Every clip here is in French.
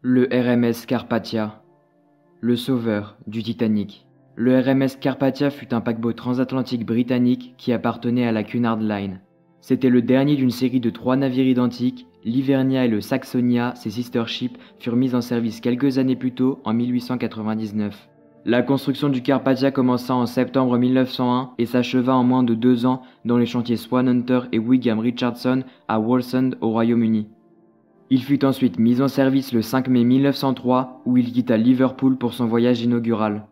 Le RMS Carpathia, le sauveur du Titanic. Le RMS Carpathia fut un paquebot transatlantique britannique qui appartenait à la Cunard Line. C'était le dernier d'une série de 3 navires identiques. L'Hivernia et le Saxonia, ses sister ships, furent mis en service quelques années plus tôt, en 1899. La construction du Carpathia commença en septembre 1901 et s'acheva en moins de 2 ans dans les chantiers Swanhunter et Wigham Richardson à Wallsend au Royaume-Uni. Il fut ensuite mis en service le 5 mai 1903 où il quitta Liverpool pour son voyage inaugural.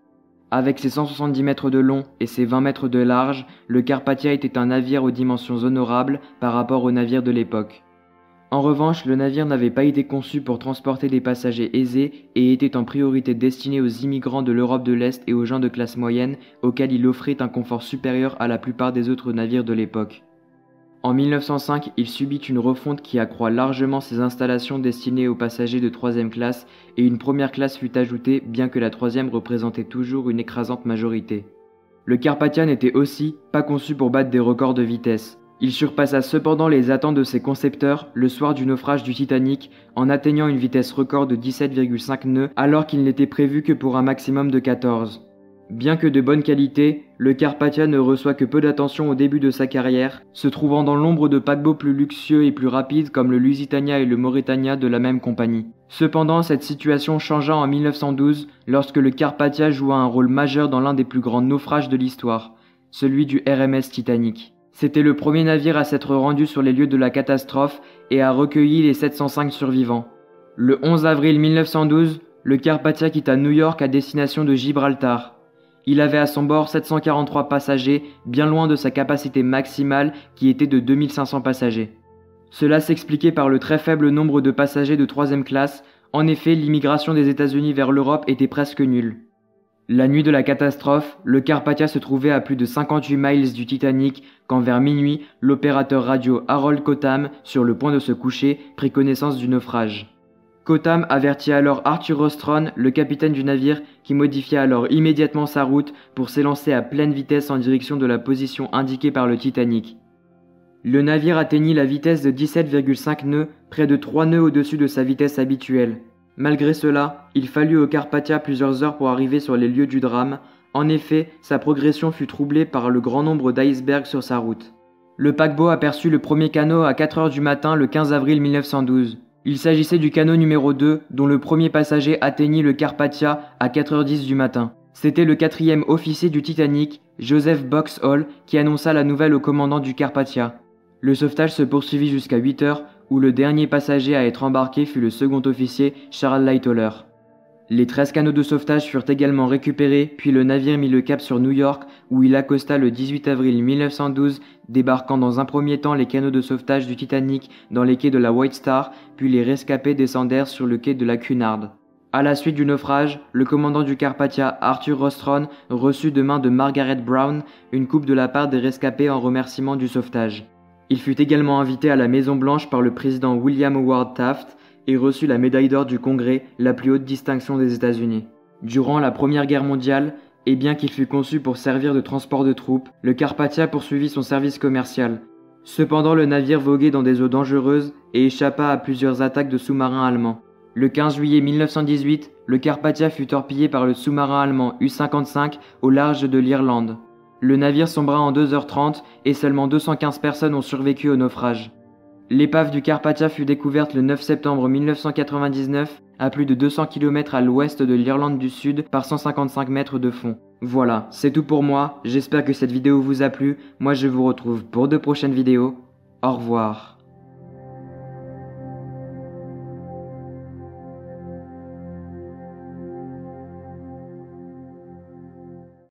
Avec ses 170 mètres de long et ses 20 mètres de large, le Carpathia était un navire aux dimensions honorables par rapport aux navires de l'époque. En revanche, le navire n'avait pas été conçu pour transporter des passagers aisés et était en priorité destiné aux immigrants de l'Europe de l'Est et aux gens de classe moyenne, auxquels il offrait un confort supérieur à la plupart des autres navires de l'époque. En 1905, il subit une refonte qui accroît largement ses installations destinées aux passagers de 3e classe et une première classe fut ajoutée, bien que la 3e représentait toujours une écrasante majorité. Le Carpathia n'était aussi pas conçu pour battre des records de vitesse. Il surpassa cependant les attentes de ses concepteurs le soir du naufrage du Titanic en atteignant une vitesse record de 17,5 nœuds alors qu'il n'était prévu que pour un maximum de 14. Bien que de bonne qualité, le Carpathia ne reçoit que peu d'attention au début de sa carrière, se trouvant dans l'ombre de paquebots plus luxueux et plus rapides comme le Lusitania et le Mauretania de la même compagnie. Cependant, cette situation changea en 1912 lorsque le Carpathia joua un rôle majeur dans l'un des plus grands naufrages de l'histoire, celui du RMS Titanic. C'était le premier navire à s'être rendu sur les lieux de la catastrophe et a recueilli les 705 survivants. Le 11 avril 1912, le Carpathia quitta New York à destination de Gibraltar. Il avait à son bord 743 passagers, bien loin de sa capacité maximale qui était de 2500 passagers. Cela s'expliquait par le très faible nombre de passagers de 3e classe. En effet, l'immigration des États-Unis vers l'Europe était presque nulle. La nuit de la catastrophe, le Carpathia se trouvait à plus de 58 miles du Titanic quand vers minuit, l'opérateur radio Harold Cotham, sur le point de se coucher, prit connaissance du naufrage. Cotham avertit alors Arthur Rostron, le capitaine du navire, qui modifia alors immédiatement sa route pour s'élancer à pleine vitesse en direction de la position indiquée par le Titanic. Le navire atteignit la vitesse de 17,5 nœuds, près de 3 nœuds au-dessus de sa vitesse habituelle. Malgré cela, il fallut au Carpathia plusieurs heures pour arriver sur les lieux du drame. En effet, sa progression fut troublée par le grand nombre d'icebergs sur sa route. Le paquebot aperçut le premier canot à 4 heures du matin le 15 avril 1912. Il s'agissait du canot numéro 2, dont le premier passager atteignit le Carpathia à 4h10 du matin. C'était le 4e officier du Titanic, Joseph Boxhall, qui annonça la nouvelle au commandant du Carpathia. Le sauvetage se poursuivit jusqu'à 8h, où le dernier passager à être embarqué fut le second officier, Charles Lightoller. Les 13 canots de sauvetage furent également récupérés, puis le navire mit le cap sur New York, où il accosta le 18 avril 1912, débarquant dans un premier temps les canots de sauvetage du Titanic dans les quais de la White Star, puis les rescapés descendèrent sur le quai de la Cunard. À la suite du naufrage, le commandant du Carpathia, Arthur Rostron, reçut de main de Margaret Brown une coupe de la part des rescapés en remerciement du sauvetage. Il fut également invité à la Maison-Blanche par le président William Howard Taft et reçut la médaille d'or du Congrès, la plus haute distinction des États-Unis. Durant la Première Guerre mondiale, et bien qu'il fût conçu pour servir de transport de troupes, le Carpathia poursuivit son service commercial. Cependant, le navire voguait dans des eaux dangereuses et échappa à plusieurs attaques de sous-marins allemands. Le 15 juillet 1918, le Carpathia fut torpillé par le sous-marin allemand U-55 au large de l'Irlande. Le navire sombra en 2h30 et seulement 215 personnes ont survécu au naufrage. L'épave du Carpathia fut découverte le 9 septembre 1999 à plus de 200 km à l'ouest de l'Irlande du Sud par 155 mètres de fond. Voilà, c'est tout pour moi, j'espère que cette vidéo vous a plu. Moi je vous retrouve pour de prochaines vidéos. Au revoir.